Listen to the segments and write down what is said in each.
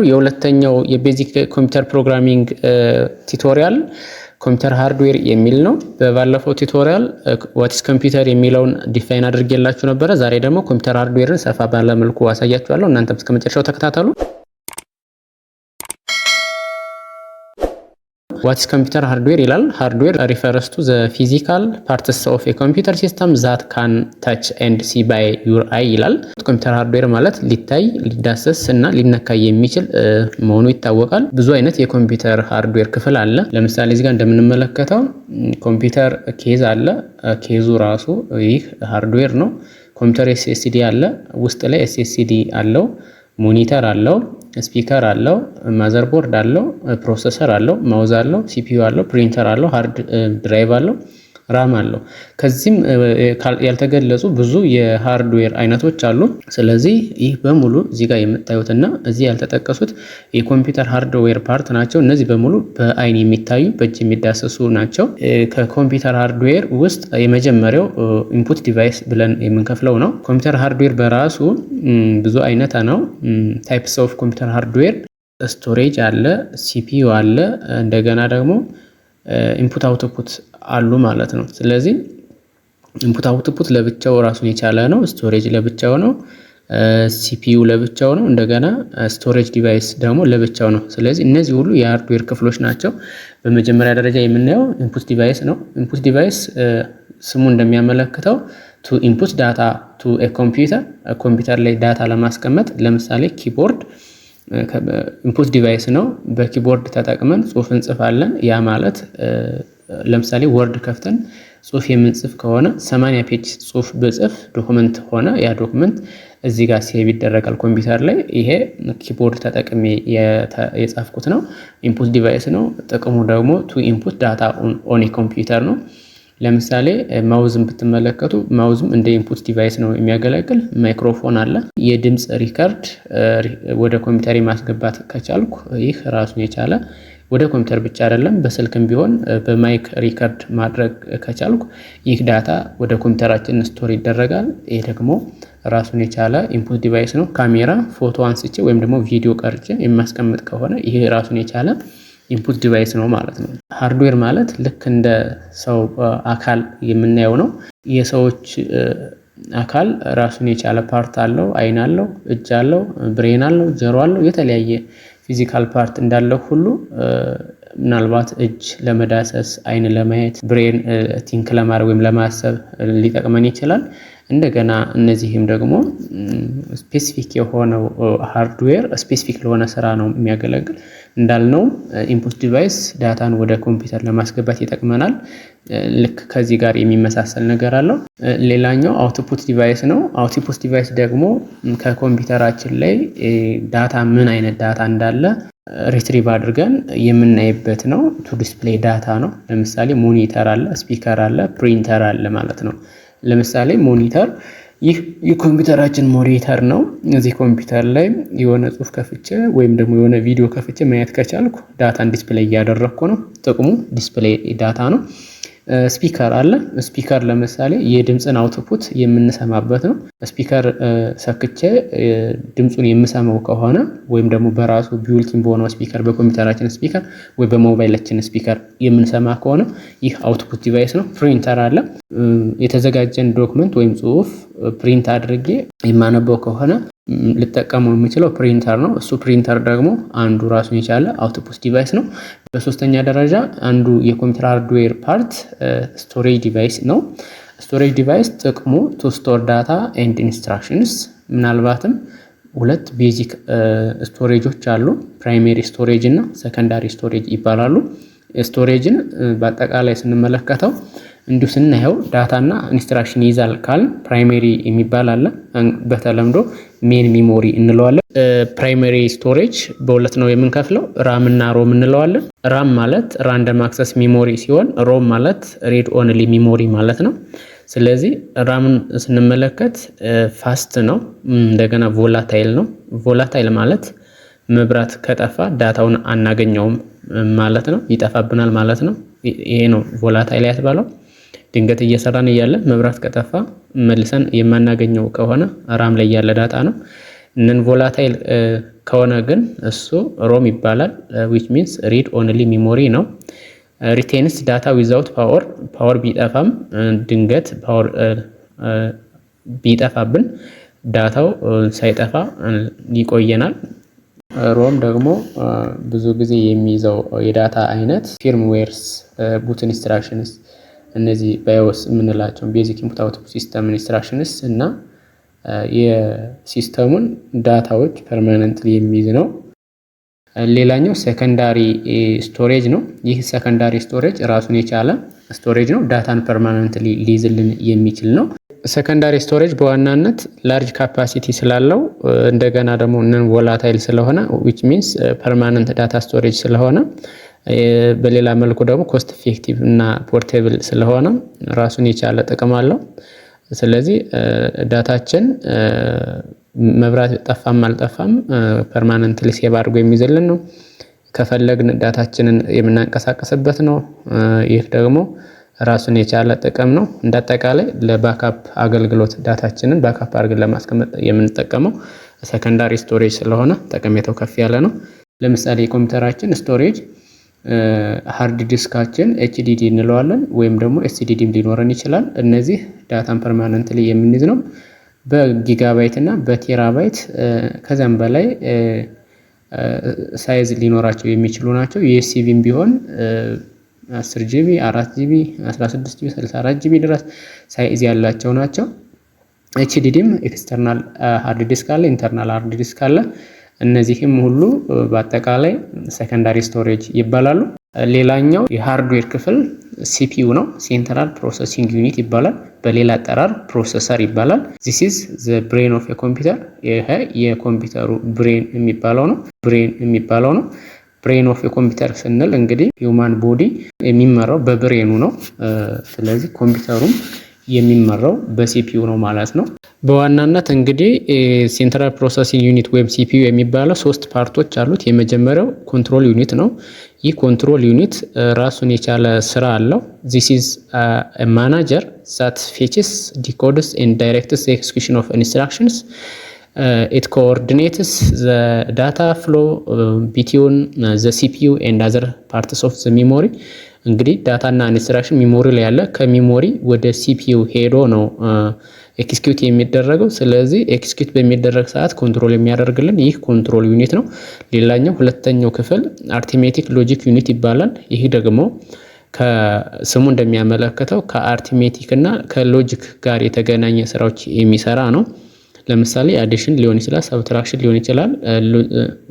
የሁለተኛው የቤዚክ ኮምፒውተር ፕሮግራሚንግ ቱቶሪያል ኮምፒውተር ሃርድዌር የሚል ነው። በባለፈው ቱቶሪያል ዋትስ ኮምፒውተር የሚለውን ዲፋይን አድርጌላችሁ ነበር። ዛሬ ደግሞ ኮምፒውተር ሃርድዌርን ሰፋ ባለ መልኩ አሳያችኋለሁ። እናንተም እስከመጨረሻው ተከታተሉ። What is computer hardware ይላል። hardware refers to the physical parts of a computer system that can touch and see by your eye ይላል። ኮምፒውተር ሃርድዌር ማለት ሊታይ ሊዳሰስ እና ሊነካ የሚችል መሆኑ ይታወቃል። ብዙ አይነት የኮምፒውተር ሃርድዌር ክፍል አለ። ለምሳሌ እዚህ ጋር እንደምንመለከተው ኮምፒውተር ኬዝ አለ። ኬዙ ራሱ ይህ ሃርድዌር ነው። ኮምፒውተር ኤስኤስዲ አለ። ውስጥ ላይ ኤስኤስዲ አለው። ሞኒተር አለው፣ ስፒከር አለው፣ ማዘርቦርድ አለው፣ ፕሮሰሰር አለው፣ ማውዝ አለው፣ ሲፒዩ አለው፣ ፕሪንተር አለው፣ ሃርድ ድራይቭ አለው፣ ራም አለው። ከዚህም ያልተገለጹ ብዙ የሃርድዌር አይነቶች አሉ። ስለዚህ ይህ በሙሉ እዚህ ጋር የምታዩትና እዚህ ያልተጠቀሱት የኮምፒውተር ሃርድዌር ፓርት ናቸው። እነዚህ በሙሉ በአይን የሚታዩ በእጅ የሚዳሰሱ ናቸው። ከኮምፒውተር ሃርድዌር ውስጥ የመጀመሪያው ኢንፑት ዲቫይስ ብለን የምንከፍለው ነው። ኮምፒውተር ሃርድዌር በራሱ ብዙ አይነት ነው። ታይፕስ ኦፍ ኮምፒውተር ሃርድዌር ስቶሬጅ አለ፣ ሲፒዩ አለ፣ እንደገና ደግሞ ኢንፑት አውትፑት አሉ ማለት ነው። ስለዚህ ኢንፑት አውትፑት ለብቻው ራሱን የቻለ ነው። ስቶሬጅ ለብቻው ነው። ሲፒዩ ለብቻው ነው። እንደገና ስቶሬጅ ዲቫይስ ደግሞ ለብቻው ነው። ስለዚህ እነዚህ ሁሉ የሃርድዌር ክፍሎች ናቸው። በመጀመሪያ ደረጃ የምናየው ኢንፑት ዲቫይስ ነው። ኢንፑት ዲቫይስ ስሙ እንደሚያመለክተው ቱ ኢንፑት ዳታ ቱ ኤ ኮምፒውተር ላይ ዳታ ለማስቀመጥ ለምሳሌ ኪቦርድ ኢንፑት ዲቫይስ ነው። በኪቦርድ ተጠቅመን ጽሁፍ እንጽፋለን። ያ ማለት ለምሳሌ ወርድ ከፍተን ጽሁፍ የምንጽፍ ከሆነ 80 ፔጅ ጽሁፍ ብጽፍ ዶክመንት ሆነ ያ ዶክመንት እዚህ ጋር ሴቭ ይደረጋል ኮምፒውተር ላይ። ይሄ ኪቦርድ ተጠቅሜ የጻፍኩት ነው። ኢንፑት ዲቫይስ ነው። ጥቅሙ ደግሞ ቱ ኢንፑት ዳታ ኦን ኮምፒውተር ነው። ለምሳሌ ማውዝን ብትመለከቱ ማውዝም እንደ ኢንፑት ዲቫይስ ነው የሚያገለግል። ማይክሮፎን አለ። የድምጽ ሪከርድ ወደ ኮምፒውተር ማስገባት ከቻልኩ ይህ ራሱን የቻለ ወደ ኮምፒውተር ብቻ አይደለም በስልክም ቢሆን በማይክ ሪከርድ ማድረግ ከቻልኩ ይህ ዳታ ወደ ኮምፒውተራችን ስቶር ይደረጋል። ይሄ ደግሞ ራሱን የቻለ ኢንፑት ዲቫይስ ነው። ካሜራ ፎቶ አንስቼ ወይም ደግሞ ቪዲዮ ቀርጬ የማስቀምጥ ከሆነ ይሄ ራሱን የቻለ ኢንፑት ዲቫይስ ነው ማለት ነው። ሃርድዌር ማለት ልክ እንደ ሰው አካል የምናየው ነው። የሰዎች አካል ራሱን የቻለ ፓርት አለው። አይን አለው፣ እጅ አለው፣ ብሬን አለው፣ ጆሮ አለው። የተለያየ ፊዚካል ፓርት እንዳለው ሁሉ ምናልባት እጅ ለመዳሰስ፣ አይን ለማየት፣ ብሬን ቲንክ ለማድረግ ወይም ለማሰብ ሊጠቅመን ይችላል። እንደገና እነዚህም ደግሞ ስፔሲፊክ የሆነው ሃርድዌር ስፔሲፊክ ለሆነ ስራ ነው የሚያገለግል። እንዳልነው ኢንፑት ዲቫይስ ዳታን ወደ ኮምፒውተር ለማስገባት ይጠቅመናል። ልክ ከዚህ ጋር የሚመሳሰል ነገር አለው። ሌላኛው አውትፑት ዲቫይስ ነው። አውትፑት ዲቫይስ ደግሞ ከኮምፒውተራችን ላይ ዳታ ምን አይነት ዳታ እንዳለ ሪትሪቭ አድርገን የምናይበት ነው። ቱ ዲስፕሌይ ዳታ ነው። ለምሳሌ ሞኒተር አለ፣ ስፒከር አለ፣ ፕሪንተር አለ ማለት ነው። ለምሳሌ ሞኒተር ይህ የኮምፒውተራችን ሞኒተር ነው። እዚህ ኮምፒውተር ላይ የሆነ ጽሁፍ ከፍቼ ወይም ደግሞ የሆነ ቪዲዮ ከፍቼ ማየት ከቻልኩ ዳታን ዲስፕሌይ እያደረግኩ ነው። ጥቅሙ ዲስፕሌይ ዳታ ነው። ስፒከር አለ። ስፒከር ለምሳሌ የድምፅን አውትፑት የምንሰማበት ነው። ስፒከር ሰክቼ ድምፁን የምሰማው ከሆነ ወይም ደግሞ በራሱ ቢውልቲን በሆነው ስፒከር በኮምፒውተራችን ስፒከር ወይ በሞባይላችን ስፒከር የምንሰማ ከሆነ ይህ አውትፑት ዲቫይስ ነው። ፕሪንተር አለ። የተዘጋጀን ዶክመንት ወይም ጽሁፍ ፕሪንት አድርጌ የማነበው ከሆነ ልጠቀመው የምችለው ፕሪንተር ነው። እሱ ፕሪንተር ደግሞ አንዱ ራሱን የቻለ አውትፑት ዲቫይስ ነው። በሶስተኛ ደረጃ አንዱ የኮምፒውተር ሃርድዌር ፓርት ስቶሬጅ ዲቫይስ ነው። ስቶሬጅ ዲቫይስ ጥቅሙ ቱ ስቶር ዳታ ኤንድ ኢንስትራክሽንስ። ምናልባትም ሁለት ቤዚክ ስቶሬጆች አሉ። ፕራይሜሪ ስቶሬጅ እና ሰከንዳሪ ስቶሬጅ ይባላሉ። ስቶሬጅን በአጠቃላይ ስንመለከተው እንዲሁ ስናየው ዳታና ኢንስትራክሽን ይዛል ካል ፕራይሜሪ የሚባል አለ። በተለምዶ ሜን ሚሞሪ እንለዋለን። ፕራይመሪ ስቶሬጅ በሁለት ነው የምንከፍለው፣ ራም እና ሮም እንለዋለን። ራም ማለት ራንደም አክሰስ ሚሞሪ ሲሆን ሮም ማለት ሬድ ኦንሊ ሚሞሪ ማለት ነው። ስለዚህ ራምን ስንመለከት ፋስት ነው፣ እንደገና ቮላታይል ነው። ቮላታይል ማለት መብራት ከጠፋ ዳታውን አናገኘውም ማለት ነው፣ ይጠፋብናል ማለት ነው። ይሄ ነው ቮላታይል ያስባለው። ድንገት እየሰራን እያለ መብራት ከጠፋ መልሰን የማናገኘው ከሆነ ራም ላይ ያለ ዳታ ነው። ነን ቮላታይል ከሆነ ግን እሱ ሮም ይባላል። ዊች ሚንስ ሪድ ኦንሊ ሚሞሪ ነው። ሪቴንስ ዳታ ዊዛውት ፓወር ቢጠፋም ድንገት ፓወር ቢጠፋብን ዳታው ሳይጠፋ ይቆየናል። ሮም ደግሞ ብዙ ጊዜ የሚይዘው የዳታ አይነት ፊርምዌርስ፣ ቡት ኢንስትራክሽንስ፣ እነዚህ ባዮስ የምንላቸው ቤዚክ ኢንፑት አውትፑት ሲስተም ኢንስትራክሽንስ እና የሲስተሙን ዳታዎች ፐርማነንትሊ የሚይዝ ነው። ሌላኛው ሰከንዳሪ ስቶሬጅ ነው። ይህ ሰከንዳሪ ስቶሬጅ ራሱን የቻለ ስቶሬጅ ነው። ዳታን ፐርማነንትሊ ሊይዝልን የሚችል ነው። ሰከንዳሪ ስቶሬጅ በዋናነት ላርጅ ካፓሲቲ ስላለው እንደገና ደግሞ ነን ቮላታይል ስለሆነ ዊች ሚንስ ፐርማነንት ዳታ ስቶሬጅ ስለሆነ በሌላ መልኩ ደግሞ ኮስት ኢፌክቲቭ እና ፖርቴብል ስለሆነ ራሱን የቻለ ጥቅም አለው። ስለዚህ ዳታችን መብራት ጠፋም አልጠፋም ፐርማነንትሊ ሴቭ አድርጎ የሚይዝልን ነው። ከፈለግን ዳታችንን የምናንቀሳቀስበት ነው። ይህ ደግሞ ራሱን የቻለ ጥቅም ነው። እንዳጠቃላይ ለባካፕ አገልግሎት ዳታችንን ባካፕ አድርገን ለማስቀመጥ የምንጠቀመው ሰከንዳሪ ስቶሬጅ ስለሆነ ጠቀሜታው ከፍ ያለ ነው። ለምሳሌ የኮምፒውተራችን ስቶሬጅ ሃርድ ዲስካችን ኤችዲዲ እንለዋለን ወይም ደግሞ ኤስሲዲዲም ሊኖረን ይችላል። እነዚህ ዳታን ፐርማነንትሊ የምንይዝ ነው። በጊጋባይት እና በቴራባይት ከዛም በላይ ሳይዝ ሊኖራቸው የሚችሉ ናቸው። ዩኤስቢም ቢሆን 10 ጂቢ፣ 4 ጂቢ፣ 16 ጂቢ፣ 64 ጂቢ ድረስ ሳይዝ ያላቸው ናቸው። ኤችዲዲም ኤክስተርናል ሃርድ ዲስክ አለ፣ ኢንተርናል ሃርድ ዲስክ አለ። እነዚህም ሁሉ በአጠቃላይ ሰከንዳሪ ስቶሬጅ ይባላሉ። ሌላኛው የሃርድዌር ክፍል ሲፒዩ ነው። ሴንትራል ፕሮሰሲንግ ዩኒት ይባላል። በሌላ አጠራር ፕሮሰሰር ይባላል። ዚስ ኢዝ ዘ ብሬን ኦፍ ኮምፒውተር። ይሄ የኮምፒውተሩ ብሬን የሚባለው ነው። ብሬን ኦፍ ኮምፒውተር ስንል እንግዲህ ሂውማን ቦዲ የሚመራው በብሬኑ ነው። ስለዚህ ኮምፒውተሩም የሚመራው በሲፒዩ ነው ማለት ነው። በዋናነት እንግዲህ ሴንትራል ፕሮሰሲንግ ዩኒት ወይም ሲፒዩ የሚባለው 3 ፓርቶች አሉት። የመጀመሪያው ኮንትሮል ዩኒት ነው። ይህ ኮንትሮል ዩኒት ራሱን የቻለ ስራ አለው። ዚስ ኢዝ ማናጀር ዛት ፌችስ ዲኮድስ ኤንድ ዳይሬክትስ ዘ ኤክስኪዩሽን ኦፍ ኢንስትራክሽንስ ኢት ኮኦርዲኔትስ ዘ ዳታ ፍሎ ቢትዊን ዘ ሲፒዩ ኤንድ አዘር ፓርትስ ኦፍ ዘ ሚሞሪ። እንግዲህ ዳታ እና ኢንስትራክሽን ሚሞሪ ላይ ያለ ከሚሞሪ ወደ ሲፒዩ ሄዶ ነው ኤክስኪዩት የሚደረገው። ስለዚህ ኤክስኪዩት በሚደረግ ሰዓት ኮንትሮል የሚያደርግልን ይህ ኮንትሮል ዩኒት ነው። ሌላኛው ሁለተኛው ክፍል አርቲሜቲክ ሎጂክ ዩኒት ይባላል። ይህ ደግሞ ከስሙ እንደሚያመለክተው ከአርቲሜቲክ እና ከሎጂክ ጋር የተገናኘ ስራዎች የሚሰራ ነው። ለምሳሌ አዲሽን ሊሆን ይችላል፣ ሰብትራክሽን ሊሆን ይችላል፣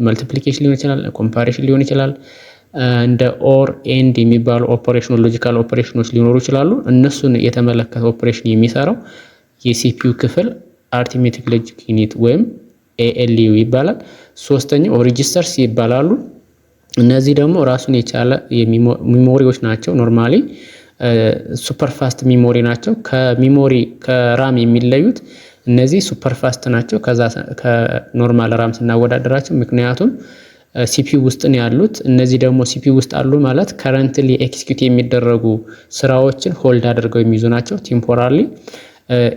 መልቲፕሊኬሽን ሊሆን ይችላል፣ ኮምፓሪሽን ሊሆን ይችላል። እንደ ኦር ኤንድ የሚባሉ ኦፐሬሽኖች ሎጂካል ኦፐሬሽኖች ሊኖሩ ይችላሉ። እነሱን የተመለከተ ኦፐሬሽን የሚሰራው የሲፒዩ ክፍል አርቲሜቲክ ሎጂክ ዩኒት ወይም ኤኤልዩ ይባላል። ሶስተኛው ሬጂስተርስ ይባላሉ። እነዚህ ደግሞ ራሱን የቻለ ሚሞሪዎች ናቸው። ኖርማሊ ሱፐር ፋስት ሚሞሪ ናቸው። ከራም የሚለዩት እነዚህ ሱፐር ፋስት ናቸው ከኖርማል ራም ስናወዳደራቸው። ምክንያቱም ሲፒዩ ውስጥ ነው ያሉት። እነዚህ ደግሞ ሲፒዩ ውስጥ አሉ ማለት ከረንትሊ ኤክስኪዩት የሚደረጉ ስራዎችን ሆልድ አድርገው የሚይዙ ናቸው። ቴምፖራሪ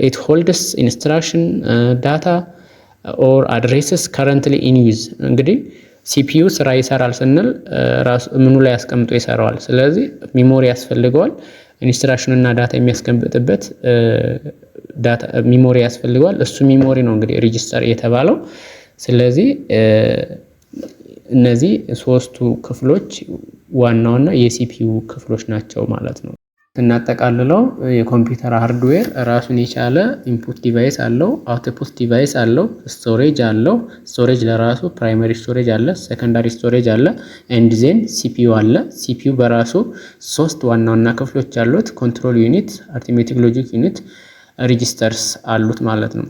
ኢት ሆልድስ ኢንስትራክሽን ዳታ ኦር አድሬስስ ከረንትሊ ኢን ዩዝ። እንግዲህ ሲፒዩ ስራ ይሰራል ስንል ራሱ ምኑ ላይ ያስቀምጦ ይሰራዋል። ስለዚህ ሚሞሪ ያስፈልገዋል። ኢንስትራክሽን እና ዳታ የሚያስቀምጥበት ዳታ ሚሞሪ ያስፈልገዋል። እሱ ሚሞሪ ነው እንግዲህ ሬጂስተር የተባለው። ስለዚህ እነዚህ 3ቱ ክፍሎች ዋና የሲፒዩ ክፍሎች ናቸው ማለት ነው። ስናጠቃልለው የኮምፒውተር ሃርድዌር ራሱን የቻለ ኢንፑት ዲቫይስ አለው፣ አውትፑት ዲቫይስ አለው፣ ስቶሬጅ አለው። ስቶሬጅ ለራሱ ፕራይመሪ ስቶሬጅ አለ፣ ሰከንዳሪ ስቶሬጅ አለ፣ ኤንድ ዜን ሲፒዩ አለ። ሲፒዩ በራሱ 3 ዋና ክፍሎች አሉት። ኮንትሮል ዩኒት፣ አርቲሜቲክ ሎጂክ ዩኒት፣ ሬጂስተርስ አሉት ማለት ነው።